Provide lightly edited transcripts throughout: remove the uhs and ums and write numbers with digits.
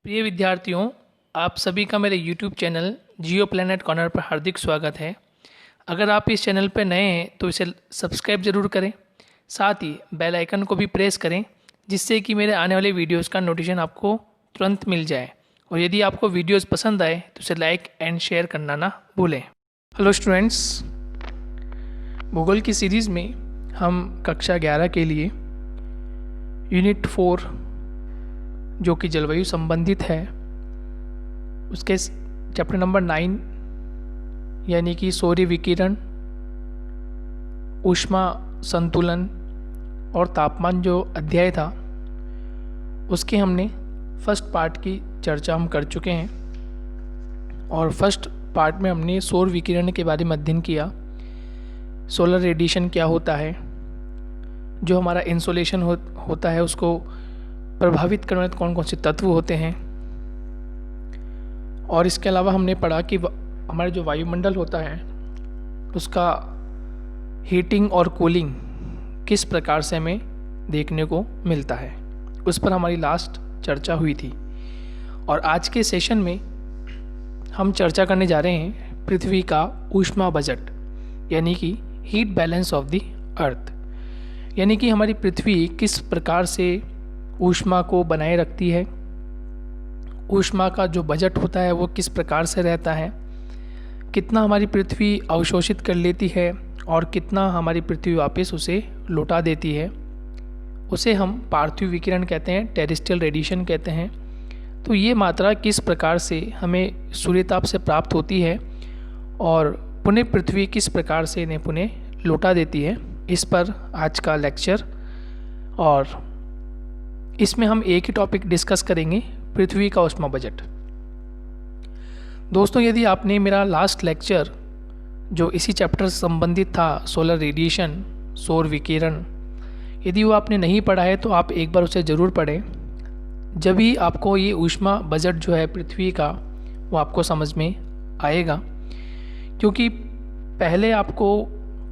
प्रिय विद्यार्थियों, आप सभी का मेरे YouTube चैनल जियो प्लैनेट कॉर्नर पर हार्दिक स्वागत है। अगर आप इस चैनल पर नए हैं तो इसे सब्सक्राइब ज़रूर करें, साथ ही बेल आइकन को भी प्रेस करें जिससे कि मेरे आने वाले वीडियोस का नोटिफिकेशन आपको तुरंत मिल जाए। और यदि आपको वीडियोस पसंद आए तो इसे लाइक एंड शेयर करना ना भूलें। हेलो स्टूडेंट्स, भूगोल की सीरीज़ में हम कक्षा 11 के लिए यूनिट 4 जो कि जलवायु संबंधित है उसके चैप्टर नंबर 9 यानी कि सौर्य विकिरण, ऊष्मा संतुलन और तापमान जो अध्याय था उसके हमने फर्स्ट पार्ट की चर्चा हम कर चुके हैं। और फर्स्ट पार्ट में हमने सौर विकिरण के बारे में अध्ययन किया। सोलर रेडिएशन क्या होता है, जो हमारा इंसोलेशन होता है उसको प्रभावित करने वाले कौन कौन से तत्व होते हैं। और इसके अलावा हमने पढ़ा कि हमारे जो वायुमंडल होता है उसका हीटिंग और कूलिंग किस प्रकार से हमें देखने को मिलता है, उस पर हमारी लास्ट चर्चा हुई थी। और आज के सेशन में हम चर्चा करने जा रहे हैं पृथ्वी का ऊष्मा बजट, यानी कि heat balance of the earth, यानी कि हमारी पृथ्वी किस प्रकार से ऊष्मा को बनाए रखती है, ऊष्मा का जो बजट होता है वो किस प्रकार से रहता है, कितना हमारी पृथ्वी अवशोषित कर लेती है और कितना हमारी पृथ्वी वापस उसे लौटा देती है। उसे हम पार्थिव विकिरण कहते हैं, टेरेस्ट्रियल रेडिएशन कहते हैं। तो ये मात्रा किस प्रकार से हमें सूर्यताप से प्राप्त होती है और पुनः पृथ्वी किस प्रकार से इन्हें पुनः लौटा देती है, इस पर आज का लेक्चर। और इसमें हम एक ही टॉपिक डिस्कस करेंगे, पृथ्वी का ऊष्मा बजट। दोस्तों, यदि आपने मेरा लास्ट लेक्चर जो इसी चैप्टर से संबंधित था, सोलर रेडिएशन, सौर विकिरण, यदि वो आपने नहीं पढ़ा है तो आप एक बार उसे ज़रूर पढ़ें। जब भी आपको ये ऊष्मा बजट जो है पृथ्वी का वो आपको समझ में आएगा। क्योंकि पहले आपको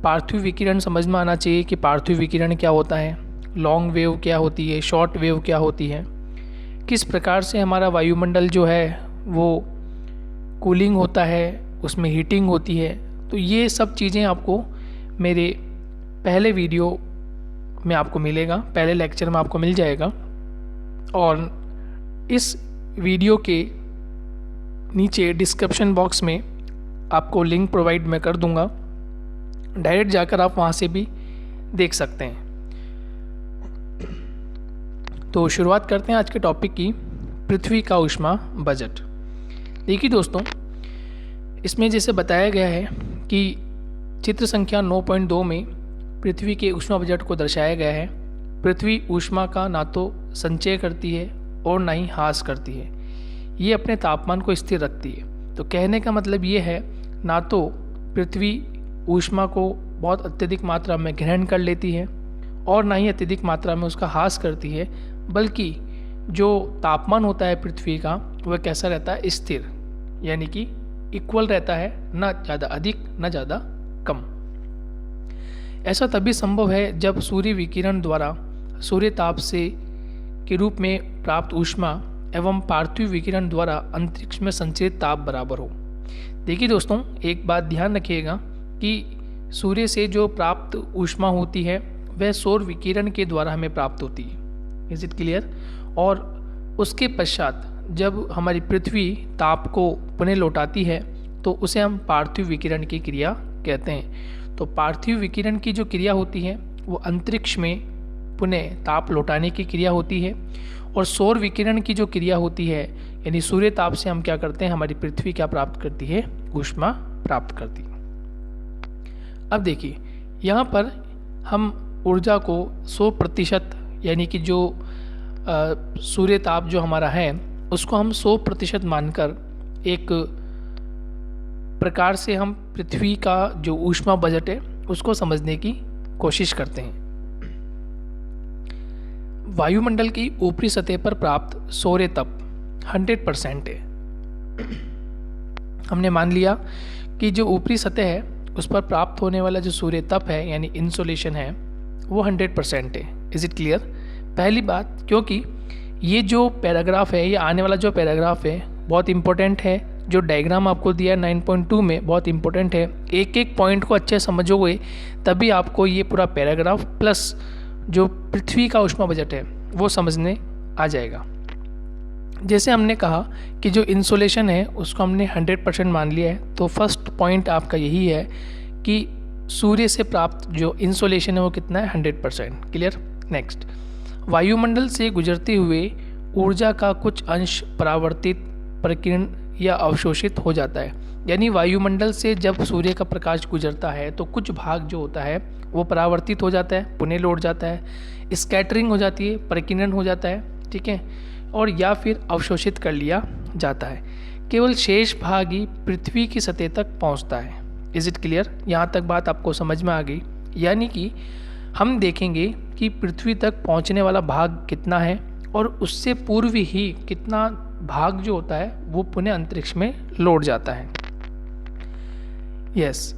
पार्थिव विकिरण समझ में आना चाहिए कि पार्थिव विकिरण क्या होता है, लॉन्ग वेव क्या होती है, शॉर्ट वेव क्या होती है, किस प्रकार से हमारा वायुमंडल जो है वो कूलिंग होता है, उसमें हीटिंग होती है। तो ये सब चीज़ें आपको मेरे पहले वीडियो में आपको मिलेगा, पहले लेक्चर में आपको मिल जाएगा। और इस वीडियो के नीचे डिस्क्रिप्शन बॉक्स में आपको लिंक प्रोवाइड मैं कर दूंगा, डायरेक्ट जाकर आप वहाँ से भी देख सकते हैं। तो शुरुआत करते हैं आज के टॉपिक की, पृथ्वी का ऊष्मा बजट। देखिए दोस्तों, इसमें जैसे बताया गया है कि चित्र संख्या 9.2 में पृथ्वी के ऊष्मा बजट को दर्शाया गया है। पृथ्वी ऊष्मा का ना तो संचय करती है और ना ही ह्रास करती है, ये अपने तापमान को स्थिर रखती है। तो कहने का मतलब ये है, ना तो पृथ्वी ऊष्मा को बहुत अत्यधिक मात्रा में ग्रहण कर लेती है और ना ही अत्यधिक मात्रा में उसका ह्रास करती है, बल्कि जो तापमान होता है पृथ्वी का वह कैसा रहता है, स्थिर, यानी कि इक्वल रहता है, ना ज़्यादा अधिक ना ज़्यादा कम। ऐसा तभी संभव है जब सूर्य विकिरण द्वारा सूर्य ताप से के रूप में प्राप्त ऊष्मा एवं पार्थिव विकिरण द्वारा अंतरिक्ष में संचरित ताप बराबर हो। देखिए दोस्तों, एक बात ध्यान रखिएगा कि सूर्य से जो प्राप्त ऊष्मा होती है वह सौर विकिरण के द्वारा हमें प्राप्त होती है। Is it clear? और उसके पश्चात जब हमारी पृथ्वी ताप को पुनः लौटाती है तो उसे हम पार्थिव विकिरण की क्रिया कहते हैं। तो पार्थिव विकिरण की जो क्रिया होती है वो अंतरिक्ष में पुनः ताप लौटाने की क्रिया होती है, और सौर विकिरण की जो क्रिया होती है यानी सूर्य ताप से हम क्या करते हैं, हमारी पृथ्वी क्या प्राप्त करती है, ऊष्मा प्राप्त करती है। अब देखिए, यहाँ पर हम ऊर्जा को 100% यानी कि जो सूर्य ताप जो हमारा है उसको हम 100% मानकर एक प्रकार से हम पृथ्वी का जो ऊष्मा बजट है उसको समझने की कोशिश करते हैं। वायुमंडल की ऊपरी सतह पर प्राप्त सौर्य ताप 100% है। हमने मान लिया कि जो ऊपरी सतह है उस पर प्राप्त होने वाला जो सूर्य ताप है यानी इंसोलेशन है वो 100% है। Is it clear? पहली बात, क्योंकि ये जो पैराग्राफ है, ये आने वाला जो पैराग्राफ है बहुत इम्पोर्टेंट है। जो डायग्राम आपको दिया है 9.2 में बहुत इम्पोर्टेंट है। एक एक पॉइंट को अच्छे समझोगे तभी आपको ये पूरा पैराग्राफ प्लस जो पृथ्वी का ऊष्मा बजट है वो समझने आ जाएगा। जैसे हमने कहा कि जो इंसोलेशन है उसको हमने 100% मान लिया है, तो फर्स्ट पॉइंट आपका यही है कि सूर्य से प्राप्त जो इंसोलेशन है वो कितना है, 100%। क्लियर। नेक्स्ट, वायुमंडल से गुजरते हुए ऊर्जा का कुछ अंश परावर्तित, प्रकीर्ण या अवशोषित हो जाता है। यानी वायुमंडल से जब सूर्य का प्रकाश गुजरता है तो कुछ भाग जो होता है वो परावर्तित हो जाता है, पुनः लौट जाता है, स्कैटरिंग हो जाती है, प्रकीर्णन हो जाता है, ठीक है, और या फिर अवशोषित कर लिया जाता है। केवल शेष भाग ही पृथ्वी की सतह तक पहुंचता है। Is it clear? यहाँ तक बात आपको समझ में आ गई। यानी कि हम देखेंगे कि पृथ्वी तक पहुँचने वाला भाग कितना है और उससे पूर्व ही कितना भाग जो होता है वो पुनः अंतरिक्ष में लौट जाता है। यस,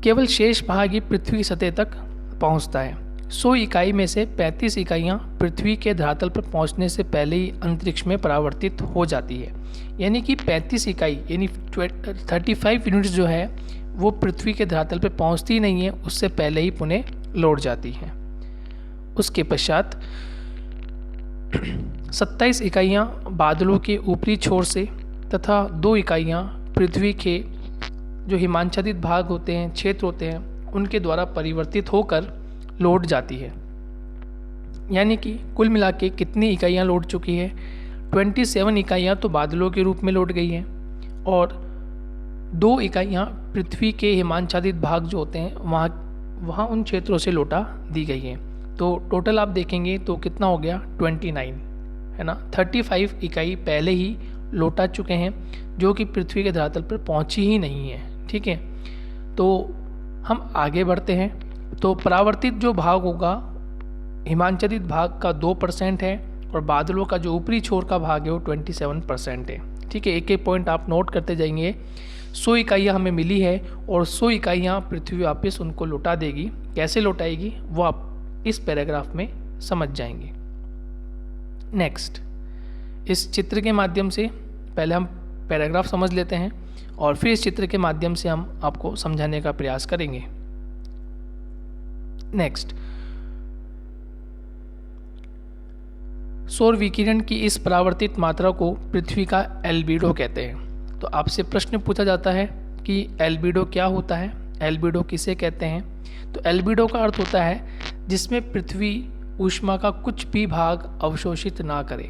केवल शेष भाग ही पृथ्वी की सतह तक पहुंचता है। 100 इकाई में से 35 इकाइयाँ पृथ्वी के धरातल पर पहुंचने से पहले ही अंतरिक्ष में परावर्तित हो जाती है। यानी कि 35 इकाई यानी 35 यूनिट्स जो है वो पृथ्वी के धरातल पर पहुंचती ही नहीं है, उससे पहले ही पुनः लौट जाती है। उसके पश्चात 27 इकाइयाँ बादलों के ऊपरी छोर से तथा 2 इकाइयाँ पृथ्वी के जो हिमाच्छादित भाग होते हैं, क्षेत्र होते हैं, उनके द्वारा परिवर्तित होकर लौट जाती है। यानी कि कुल मिला के कितनी इकाइयाँ लौट चुकी है? 27 इकाइयाँ तो बादलों के रूप में लौट गई हैं और 2 इकाइयाँ पृथ्वी के हिमाच्छादित भाग जो होते हैं वहाँ उन क्षेत्रों से लौटा दी गई हैं। तो टोटल आप देखेंगे तो कितना हो गया? 29, है ना। 35 इकाई पहले ही लौटा चुके हैं जो कि पृथ्वी के धरातल पर पहुंची ही नहीं है, ठीक है। तो हम आगे बढ़ते हैं। तो परावर्तित जो भाग होगा हिमाच्छादित भाग का 2% है और बादलों का जो ऊपरी छोर का भाग है वो 27% है, ठीक है। एक एक पॉइंट आप नोट करते जाएंगे। 100 इकाइयाँ हमें मिली है और 100 इकाइयाँ पृथ्वी वापस उनको लौटा देगी। कैसे लौटाएगी वो आप इस पैराग्राफ में समझ जाएंगे। नेक्स्ट, इस चित्र के माध्यम से पहले हम पैराग्राफ समझ लेते हैं और फिर इस चित्र के माध्यम से हम आपको समझाने का प्रयास करेंगे। नेक्स्ट, सौर विकिरण की इस परावर्तित मात्रा को पृथ्वी का एल्बिडो कहते हैं। तो आपसे प्रश्न पूछा जाता है कि एल्बिडो क्या होता है, एल्बिडो किसे कहते हैं? तो एल्बिडो का अर्थ होता है जिसमें पृथ्वी ऊष्मा का कुछ भी भाग अवशोषित ना करे,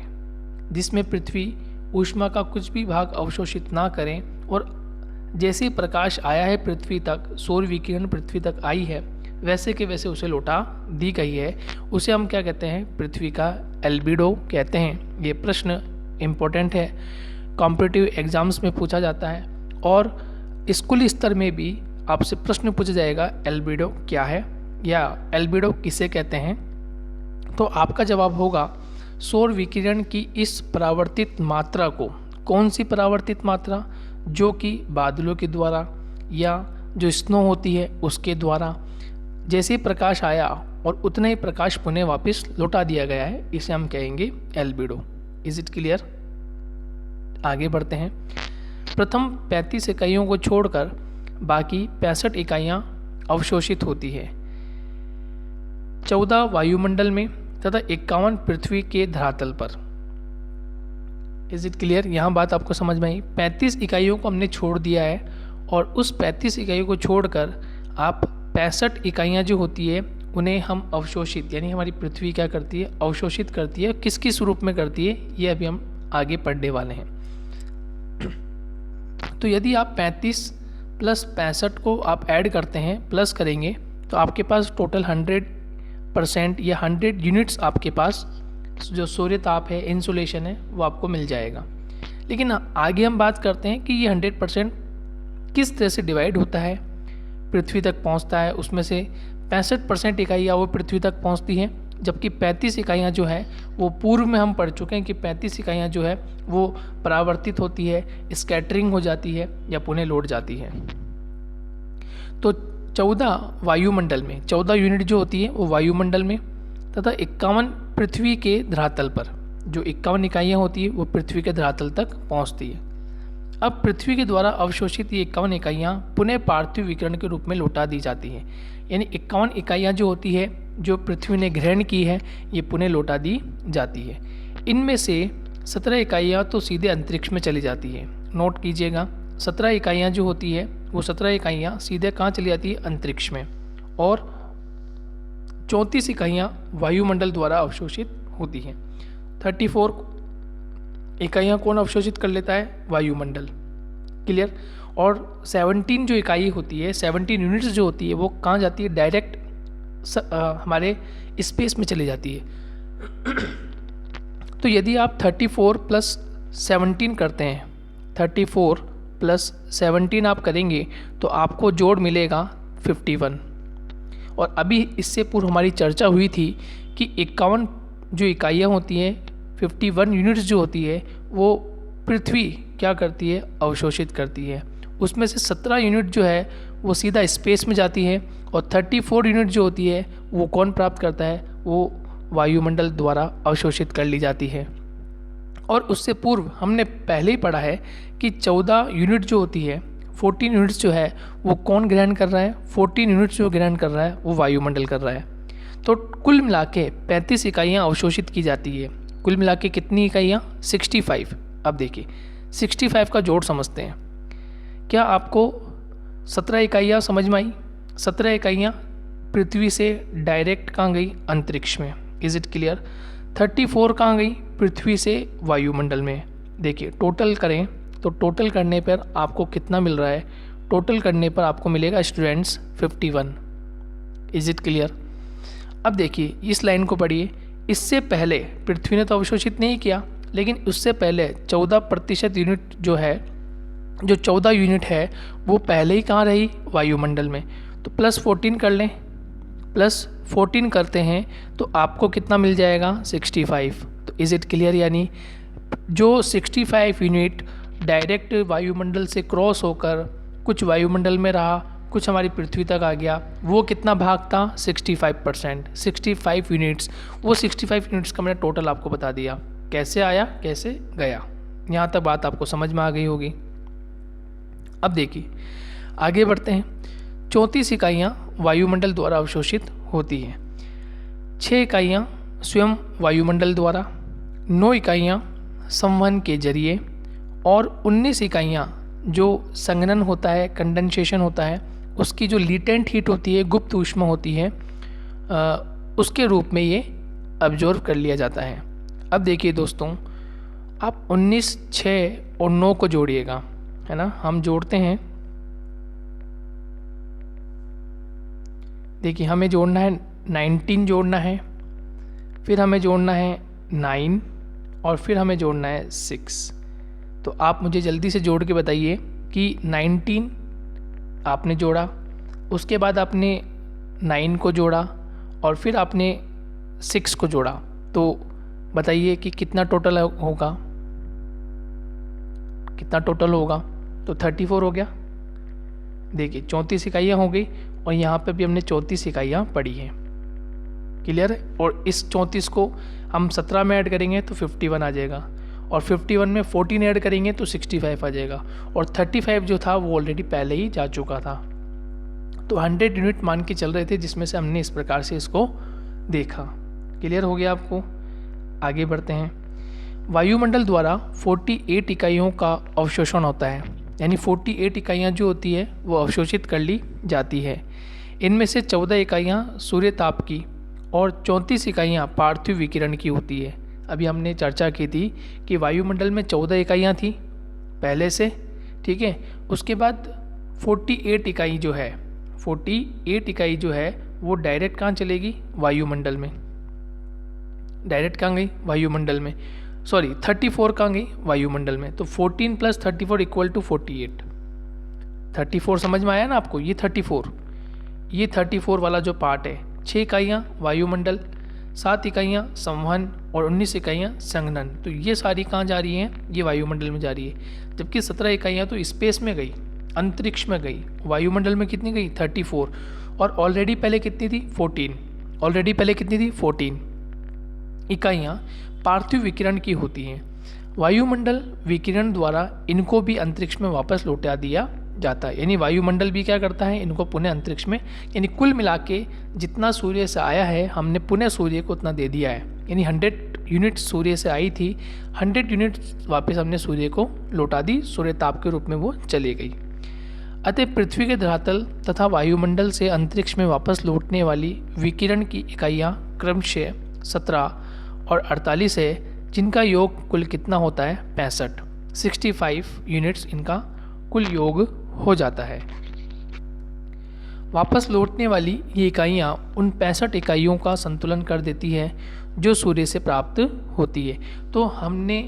जिसमें पृथ्वी ऊष्मा का कुछ भी भाग अवशोषित ना करें और जैसे ही प्रकाश आया है पृथ्वी तक, सौर विकिरण पृथ्वी तक आई है, वैसे के वैसे उसे लौटा दी गई है, उसे हम क्या कहते हैं? पृथ्वी का एल्बिडो कहते हैं। ये प्रश्न इम्पोर्टेंट है, कॉम्पिटिटिव एग्जाम्स में पूछा जाता है और स्कूली स्तर में भी आपसे प्रश्न पूछा जाएगा एल्बिडो क्या है या एल्बिडो किसे कहते हैं। तो आपका जवाब होगा सौर विकिरण की इस परावर्तित मात्रा को। कौन सी परावर्तित मात्रा? जो कि बादलों के द्वारा या जो स्नो होती है उसके द्वारा जैसे ही प्रकाश आया और उतने ही प्रकाश पुनः वापस लौटा दिया गया है, इसे हम कहेंगे एल्बिडो। Is it clear? आगे बढ़ते हैं। प्रथम 35 इकाइयों को छोड़कर बाकी 65 इकाइयाँ अवशोषित होती है। 14 वायुमंडल में तथा 51 पृथ्वी के धरातल पर। Is it clear? यहाँ बात आपको समझ में आई। 35 इकाइयों को हमने छोड़ दिया है और उस 35 इकाइयों को छोड़कर आप 65 इकाइयाँ जो होती है उन्हें हम अवशोषित, यानी हमारी पृथ्वी क्या करती है? अवशोषित करती है। किस किस रूप में करती है ये अभी हम आगे पढ़ने वाले हैं। तो यदि आप 35 + 65 को आप ऐड करते हैं, प्लस करेंगे, तो आपके पास टोटल 100% या 100 यूनिट्स आपके पास जो सूर्य ताप है, इंसुलेशन है, वो आपको मिल जाएगा। लेकिन आगे हम बात करते हैं कि ये 100% किस तरह से डिवाइड होता है, पृथ्वी तक पहुंचता है। उसमें से 65% इकाइयाँ वो पृथ्वी तक पहुंचती हैं, जबकि 35 इकाइयाँ जो है वो पूर्व में हम पढ़ चुके हैं कि 35 इकाइयाँ जो है वो परावर्तित होती है, स्कैटरिंग हो जाती है या पुनः लौट जाती है। तो 14 वायुमंडल में, 14 यूनिट जो होती है वो वायुमंडल में तथा 51 पृथ्वी के धरातल पर, जो 51 इकाइयाँ होती है वो पृथ्वी के धरातल तक पहुँचती है। अब पृथ्वी के द्वारा अवशोषित ये 51 इकाइयाँ पुनः पार्थिव विकिरण के रूप में लौटा दी जाती हैं। यानी 51 इकाइयाँ जो होती है जो पृथ्वी ने ग्रहण की है ये पुनः लौटा दी जाती है। इनमें से 17 इकाइयाँ तो सीधे अंतरिक्ष में चली जाती है। नोट कीजिएगा, 17 इकाइयाँ जो होती है वो 17 इकाइयाँ सीधे कहाँ चली जाती है? अंतरिक्ष में। और 34 इकाइयाँ वायुमंडल द्वारा अवशोषित होती हैं। 34 इकाइयाँ कौन अवशोषित कर लेता है? वायुमंडल। क्लियर। और 17 जो इकाई होती है, 17 यूनिट्स जो होती है वो कहाँ जाती है? डायरेक्ट हमारे स्पेस में चली जाती है। तो यदि आप 34 प्लस 17 करते हैं, 34 प्लस 17 आप करेंगे तो आपको जोड़ मिलेगा 51। और अभी इससे पूर्व हमारी चर्चा हुई थी कि 51 जो इकाइयाँ होती हैं, 51 यूनिट्स जो होती है वो पृथ्वी क्या करती है? अवशोषित करती है। उसमें से 17 यूनिट जो है वो सीधा स्पेस में जाती है और 34 यूनिट जो होती है वो कौन प्राप्त करता है? वो वायुमंडल द्वारा अवशोषित कर ली जाती है। और उससे पूर्व हमने पहले ही पढ़ा है कि 14 यूनिट जो होती है, 14 यूनिट्स जो है वो कौन ग्रहण कर रहा है? 14 यूनिट्स जो ग्रहण कर रहा है वो वायुमंडल कर रहा है। तो कुल मिला के 35 इकाइयाँ अवशोषित की जाती है। कुल मिला के कितनी इकाइयाँ? 65। अब देखिए 65 का जोड़ समझते हैं। क्या आपको 17 इकाइयाँ समझ में आई? 17 इकाइयाँ पृथ्वी से डायरेक्ट कहाँ गई? अंतरिक्ष में। Is it clear? 34 कहाँ गई? पृथ्वी से वायुमंडल में। देखिए टोटल करें तो टोटल करने पर आपको कितना मिल रहा है? टोटल करने पर आपको मिलेगा स्टूडेंट्स 51। Is it clear? अब देखिए इस लाइन को पढ़िए। इससे पहले पृथ्वी ने तो अवशोषित नहीं किया, लेकिन उससे पहले 14% यूनिट जो है, जो 14 यूनिट है वो पहले ही कहाँ रही? वायुमंडल में। तो प्लस 14 कर लें, प्लस 14 करते हैं तो आपको कितना मिल जाएगा? 65। तो इज़ इट क्लियर? यानी जो 65 यूनिट डायरेक्ट वायुमंडल से क्रॉस होकर कुछ वायुमंडल में रहा, कुछ हमारी पृथ्वी तक आ गया, वो कितना भाग था? 65%। 65 यूनिट्स, वो 65 यूनिट्स का मैंने टोटल आपको बता दिया। कैसे आया, कैसे गया, यहाँ तक बात आपको समझ में आ गई होगी। अब देखिए आगे बढ़ते हैं। 34 इकाइयाँ वायुमंडल द्वारा अवशोषित होती हैं। 6 इकाइयाँ स्वयं वायुमंडल द्वारा, 9 इकाइयाँ संवहन के जरिए और 19 इकाइयाँ जो संघनन होता है, कंडेंसेशन होता है, उसकी जो लीटेंट हीट होती है, गुप्त ऊष्मा होती है, उसके रूप में ये अब्जॉर्व कर लिया जाता है। अब देखिए दोस्तों, आप 19, 6 और 9 को जोड़िएगा, है ना। हम जोड़ते हैं। देखिए हमें जोड़ना है 19 जोड़ना है, फिर हमें जोड़ना है 9 और फिर हमें जोड़ना है 6। तो आप मुझे जल्दी से जोड़ के बताइए कि 19 आपने जोड़ा, उसके बाद आपने 9 को जोड़ा और फिर आपने 6 को जोड़ा, तो बताइए कि कितना टोटल होगा? कितना टोटल होगा? तो 34 हो गया। देखिए 34 इकाइयाँ हो गई और यहाँ पे भी हमने 34 इकाइयाँ पढ़ी हैं। क्लियर है? और इस 34 को हम 17 में ऐड करेंगे तो 51 आ जाएगा, और 51 में 14 ऐड करेंगे तो 65 आ जाएगा, और 35 जो था वो ऑलरेडी पहले ही जा चुका था। तो 100 यूनिट मान के चल रहे थे, जिसमें से हमने इस प्रकार से इसको देखा। क्लियर हो गया आपको? आगे बढ़ते हैं। वायुमंडल द्वारा 48 इकाइयों का अवशोषण होता है, यानी 48 इकाइयाँ जो होती है वो अवशोषित कर ली जाती है। इनमें से 14 इकाइयाँ सूर्य ताप की और 34 इकाइयाँ पार्थिव विकिरण की होती है। अभी हमने चर्चा की थी कि वायुमंडल में 14 इकाइयाँ थी पहले से, ठीक है। उसके बाद 48 इकाई जो है, 48 इकाई जो है वो डायरेक्ट कहाँ चलेगी? वायुमंडल में। डायरेक्ट कहाँ गई? वायुमंडल में। सॉरी 34 कहाँ गई? वायुमंडल में। तो 14 + 34 = 48। 34 समझ में आया ना आपको? ये 34 वाला जो पार्ट है, 6 इकाइयाँ वायुमंडल, 7 इकाइयाँ संवहन और 19 इकाइयाँ संघनन। तो ये सारी कहाँ जा रही हैं? ये वायुमंडल में जा रही है। जबकि 17 इकाइयाँ तो स्पेस में गई, अंतरिक्ष में गई। वायुमंडल में कितनी गई? 34। और ऑलरेडी पहले कितनी थी? 14। ऑलरेडी पहले कितनी थी? 14 इकाइयाँ पार्थिव विकिरण की होती हैं। वायुमंडल विकिरण द्वारा इनको भी अंतरिक्ष में वापस लौटा दिया जाता है, यानी वायुमंडल भी क्या करता है, इनको पुनः अंतरिक्ष में, यानी कुल मिला के जितना सूर्य से आया है हमने पुनः सूर्य को उतना दे दिया है। यानी 100 यूनिट सूर्य से आई थी, 100 यूनिट वापस हमने सूर्य को लौटा दी, सूर्य ताप के रूप में वो चली गई। अतः पृथ्वी के धरातल तथा वायुमंडल से अंतरिक्ष में वापस लौटने वाली विकिरण की इकाइयाँ क्रमशः 17 और 48 है, जिनका योग कुल कितना होता है 65 यूनिट्स इनका कुल योग हो जाता है। वापस लौटने वाली ये इकाइयाँ उन 65 इकाइयों का संतुलन कर देती है जो सूर्य से प्राप्त होती है। तो हमने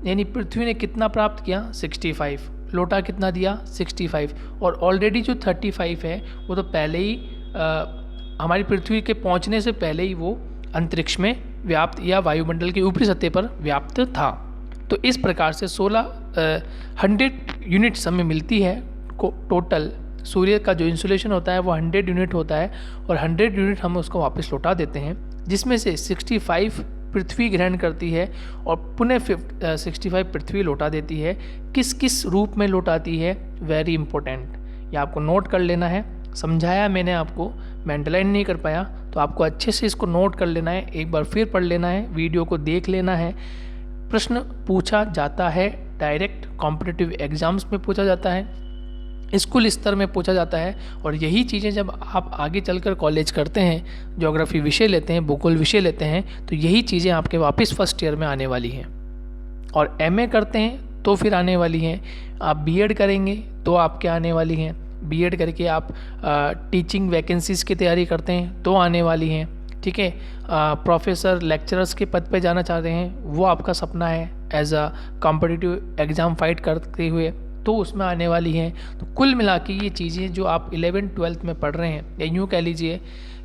यानी पृथ्वी ने कितना प्राप्त किया 65, लौटा कितना दिया 65, और ऑलरेडी जो 35 है वो तो पहले ही हमारी पृथ्वी के पहुंचने से पहले ही वो अंतरिक्ष में व्याप्त या वायुमंडल की ऊपरी सतह पर व्याप्त था। तो इस प्रकार से 100 यूनिट्स हमें मिलती है टोटल। सूर्य का जो इंसुलेशन होता है वो 100 यूनिट होता है और 100 यूनिट हम उसको वापस लौटा देते हैं, जिसमें से 65 पृथ्वी ग्रहण करती है और पुनः 65 पृथ्वी लौटा देती है। किस किस रूप में लौटाती है, वेरी इंपॉर्टेंट, ये आपको नोट कर लेना है। समझाया मैंने आपको, मैं अंडरलाइन नहीं कर पाया तो आपको अच्छे से इसको नोट कर लेना है, एक बार फिर पढ़ लेना है, वीडियो को देख लेना है। प्रश्न पूछा जाता है, डायरेक्ट कॉम्पिटिटिव एग्जाम्स में पूछा जाता है, स्कूल स्तर में पूछा जाता है, और यही चीज़ें जब आप आगे चलकर कॉलेज करते हैं, ज्योग्राफी विषय लेते हैं, भूगोल विषय लेते हैं, तो यही चीज़ें आपके वापस फर्स्ट ईयर में आने वाली हैं। और एमए करते हैं तो फिर आने वाली हैं, आप बीएड करेंगे तो आपके आने वाली हैं, बीएड करके आप टीचिंग वैकेंसीज़ की तैयारी करते हैं तो आने वाली हैं, ठीक है। प्रोफेसर लेक्चरर्स के पद पे जाना चाहते हैं, वो आपका सपना है as a competitive exam fight करते हुए, तो उसमें आने वाली हैं। तो कुल मिला के ये चीज़ें जो आप 11th-12th में पढ़ रहे हैं, या यूँ कह लीजिए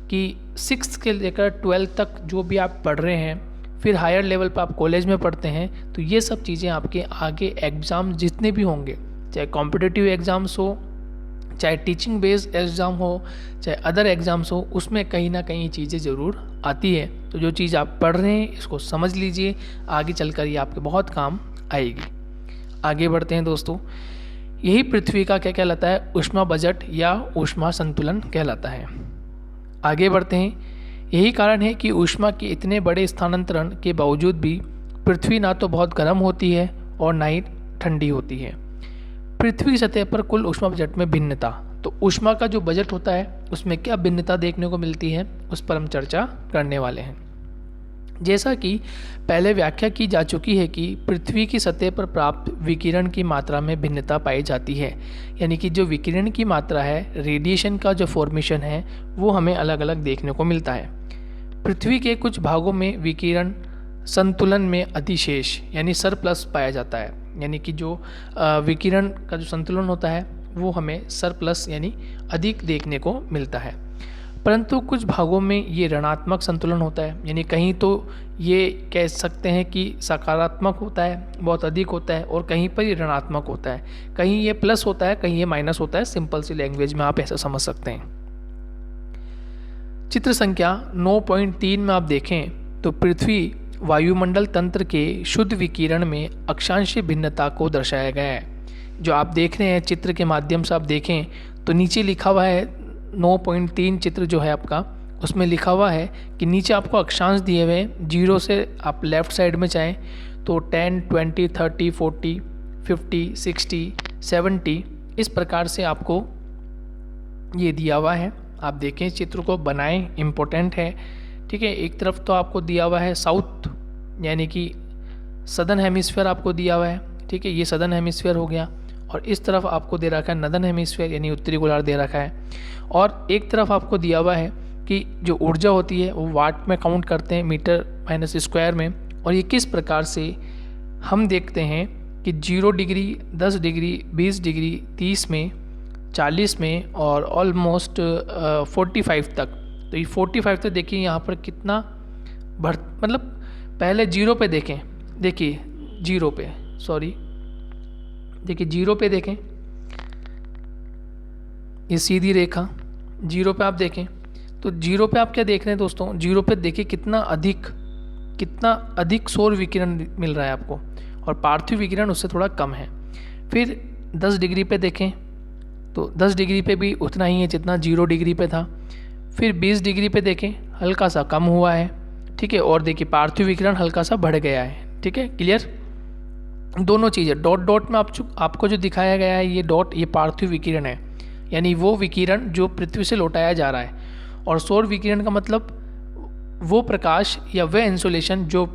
कि 6th से लेकर 12th तक जो भी आप पढ़ रहे हैं, फिर हायर लेवल पर आप कॉलेज में पढ़ते हैं, तो ये सब चीज़ें आपके आगे एग्ज़ाम जितने भी होंगे, चाहे कॉम्पिटिटिव एग्ज़ाम्स हो, चाहे टीचिंग बेस्ड एग्ज़ाम हो, चाहे अदर एग्ज़ाम्स हो, उसमें कहीं ना कहीं चीज़ें ज़रूर आती है। तो जो चीज़ आप पढ़ रहे हैं इसको समझ लीजिए, आगे चलकर ये आपके बहुत काम आएगी। आगे बढ़ते हैं दोस्तों, यही पृथ्वी का क्या कहलाता है, ऊष्मा बजट या ऊष्मा संतुलन कहलाता है। आगे बढ़ते हैं, यही कारण है कि ऊष्मा के इतने बड़े स्थानांतरण के बावजूद भी पृथ्वी ना तो बहुत गर्म होती है और ना ही ठंडी होती है। पृथ्वी की सतह पर कुल ऊष्मा बजट में भिन्नता, तो ऊष्मा का जो बजट होता है उसमें क्या भिन्नता देखने को मिलती है, उस पर हम चर्चा करने वाले हैं। जैसा कि पहले व्याख्या की जा चुकी है कि पृथ्वी की सतह पर प्राप्त विकिरण की मात्रा में भिन्नता पाई जाती है, यानी कि जो विकिरण की मात्रा है, रेडिएशन का जो फॉर्मेशन है, वो हमें अलग अलग देखने को मिलता है। पृथ्वी के कुछ भागों में विकिरण संतुलन में अधिशेष यानी सरप्लस पाया जाता है, यानी कि जो विकिरण का जो संतुलन होता है वो हमें सरप्लस यानी अधिक देखने को मिलता है। परंतु कुछ भागों में ये ऋणात्मक संतुलन होता है, यानी कहीं तो ये कह सकते हैं कि सकारात्मक होता है, बहुत अधिक होता है, और कहीं पर ये ऋणात्मक होता है, कहीं ये प्लस होता है, कहीं ये माइनस होता है। सिंपल सी लैंग्वेज में आप ऐसा समझ सकते हैं। चित्र संख्या 9.3 में आप देखें तो पृथ्वी वायुमंडल तंत्र के शुद्ध विकिरण में अक्षांशीय भिन्नता को दर्शाया गया है। जो आप देख रहे हैं चित्र के माध्यम से आप देखें तो नीचे लिखा हुआ है 9.3 चित्र जो है आपका, उसमें लिखा हुआ है कि नीचे आपको अक्षांश दिए हुए हैं, 0 से आप लेफ़्ट साइड में चाहें तो 10, 20, 30, 40, 50, 60, 70 इस प्रकार से आपको ये दिया हुआ है। आप देखें चित्र को बनाएं, इम्पोर्टेंट है, ठीक है। एक तरफ तो आपको दिया हुआ है साउथ यानी कि सदर्न हेमिस्फीयर आपको दिया हुआ है, ठीक है, ये सदर्न हेमिस्फीयर हो गया, और इस तरफ आपको दे रखा है नदर्न हेमिस्फीयर यानी उत्तरी गोलार्ध दे रखा है, और एक तरफ आपको दिया हुआ है कि जो ऊर्जा होती है वो वाट में काउंट करते हैं, मीटर माइनस स्क्वायर में, और ये किस प्रकार से हम देखते हैं कि 0 डिग्री, 10 डिग्री, 20 डिग्री, 30 में, 40 में और ऑलमोस्ट 45 तक। तो ये 45 तक देखिए यहाँ पर कितना मतलब पहले 0 पे देखें, देखिए 0 पे, सॉरी देखिए 0 पे देखें, ये सीधी रेखा 0 पे आप देखें तो 0 पे आप क्या देख रहे हैं दोस्तों, 0 पे देखिए कितना अधिक कितना अधिक सौर विकिरण मिल रहा है आपको, और पार्थिव विकिरण उससे थोड़ा कम है। फिर 10 डिग्री पे देखें तो 10 डिग्री पे भी उतना ही है जितना 0 डिग्री पे था। फिर 20 डिग्री पे देखें, हल्का सा कम हुआ है, ठीक है। और देखिए पार्थिव विकिरण हल्का सा बढ़ गया है, ठीक है, क्लियर। दोनों चीज़ें डॉट डॉट में आपको जो दिखाया गया है ये डॉट, ये पार्थिव विकिरण है, यानी वो विकिरण जो पृथ्वी से लौटाया जा रहा है। और सौर विकिरण का मतलब वो प्रकाश या वह इंसुलेशन जो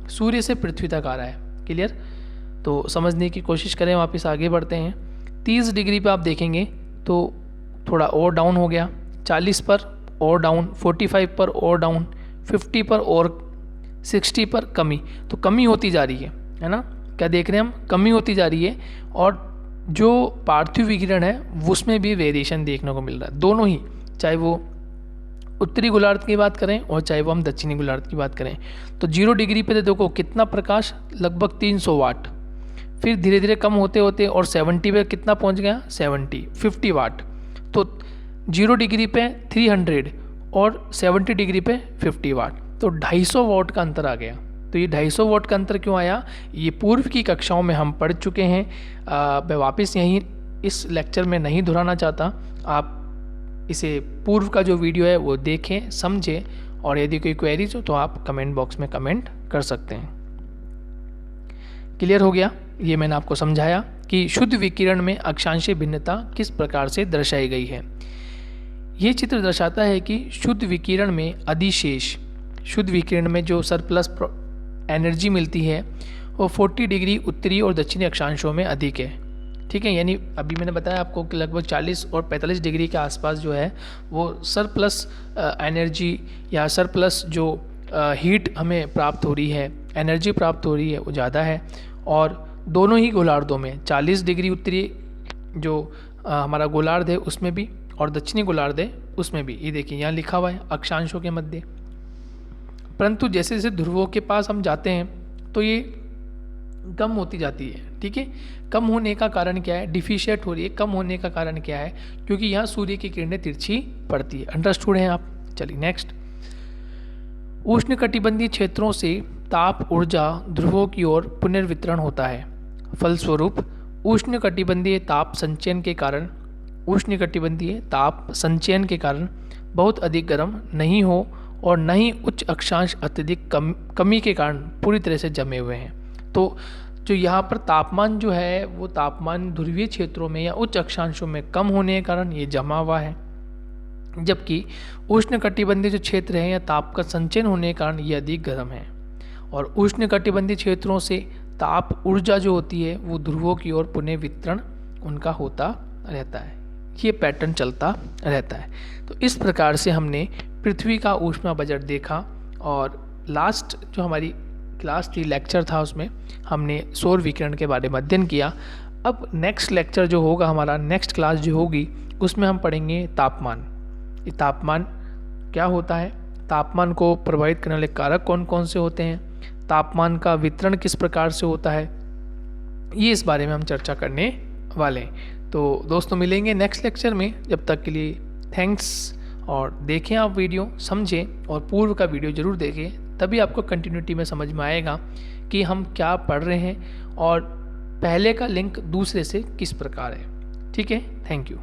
सूर्य से पृथ्वी तक आ रहा है, क्लियर। तो समझने की कोशिश करें, वापस आगे बढ़ते हैं। 30 डिग्री पे आप देखेंगे तो थोड़ा और डाउन हो गया, 40 पर और डाउन, 45 पर और डाउन, 50 पर और 60 पर कमी। तो कमी होती जा रही है ना, क्या देख रहे हैं हम, कमी होती जा रही है। और जो पार्थिव विकिरण है उसमें भी वेरिएशन देखने को मिल रहा है, दोनों ही, चाहे वो उत्तरी गोलार्ध की बात करें और चाहे वो हम दक्षिणी गोलार्ध की बात करें। तो 0 डिग्री पे देखो कितना प्रकाश, लगभग 300 वाट। फिर धीरे धीरे कम होते होते और 70 पे कितना पहुंच गया, 50 वाट। तो 0 डिग्री पे 300 और 70 डिग्री पे 50 वाट, तो 250 वाट का अंतर आ गया। तो ये 250 वाट का अंतर क्यों आया, ये पूर्व की कक्षाओं में हम पढ़ चुके हैं। मैं वापस यहीं इस लेक्चर में नहीं दोहराना चाहता, आप इसे पूर्व का जो वीडियो है वो देखें, समझें, और यदि कोई क्वेरीज हो तो आप कमेंट बॉक्स में कमेंट कर सकते हैं। क्लियर हो गया, ये मैंने आपको समझाया कि शुद्ध विकिरण में अक्षांशीय भिन्नता किस प्रकार से दर्शाई गई है। ये चित्र दर्शाता है कि शुद्ध विकिरण में अधिशेष, शुद्ध विकिरण में जो सरप्लस एनर्जी मिलती है वो 40 डिग्री उत्तरी और दक्षिणी अक्षांशों में अधिक है, ठीक है। यानी अभी मैंने बताया आपको कि लगभग 40 और 45 डिग्री के आसपास जो है वो सरप्लस एनर्जी या सरप्लस जो हीट हमें प्राप्त हो रही है, एनर्जी प्राप्त हो रही है, वो ज़्यादा है। और दोनों ही गोलार्धों में 40 डिग्री उत्तरी जो हमारा गोलार्ध है उसमें भी, और दक्षिणी गोलार्ध है उसमें भी, ये देखिए यहाँ लिखा हुआ है अक्षांशों के मध्य। परंतु जैसे जैसे ध्रुवों के पास हम जाते हैं तो ये कम होती जाती है, ठीक है। कम होने का कारण क्या है, डिफिशिएट हो रही है, कम होने का कारण क्या है, क्योंकि यहाँ सूर्य की किरणें तिरछी पड़ती है। अंडरस्टूड हैं आप, चलिए नेक्स्ट। उष्णकटिबंधीय क्षेत्रों से ताप ऊर्जा ध्रुवों की ओर पुनर्वितरण होता है। फलस्वरूप उष्णकटिबंधीय ताप संचयन के कारण बहुत अधिक गर्म नहीं हो और न ही उच्च अक्षांश अत्यधिक कमी के कारण पूरी तरह से जमे हुए हैं। तो जो यहाँ पर तापमान जो है वो तापमान ध्रुवीय क्षेत्रों में या उच्च अक्षांशों में कम होने के कारण ये जमा हुआ है, जबकि उष्णकटिबंधीय जो क्षेत्र है या ताप का संचयन होने के कारण ये अधिक गर्म है। और उष्णकटिबंधीय क्षेत्रों से ताप ऊर्जा जो होती है वो ध्रुवों की ओर पुनः वितरण उनका होता रहता है, ये पैटर्न चलता रहता है। तो इस प्रकार से हमने पृथ्वी का ऊष्मा बजट देखा, और लास्ट जो हमारी क्लास थी, लेक्चर था, उसमें हमने सौर विकिरण के बारे में अध्ययन किया। अब नेक्स्ट लेक्चर जो होगा हमारा, नेक्स्ट क्लास जो होगी, उसमें हम पढ़ेंगे तापमान। ये तापमान क्या होता है, तापमान को प्रभावित करने वाले कारक कौन कौन से होते हैं, तापमान का वितरण किस प्रकार से होता है, ये इस बारे में हम चर्चा करने वाले हैं। तो दोस्तों मिलेंगे नेक्स्ट लेक्चर में, जब तक के लिए थैंक्स। और देखें आप वीडियो, समझें, और पूर्व का वीडियो ज़रूर देखें, तभी आपको कंटिन्यूटी में समझ में आएगा कि हम क्या पढ़ रहे हैं और पहले का लिंक दूसरे से किस प्रकार है, ठीक है। Thank you.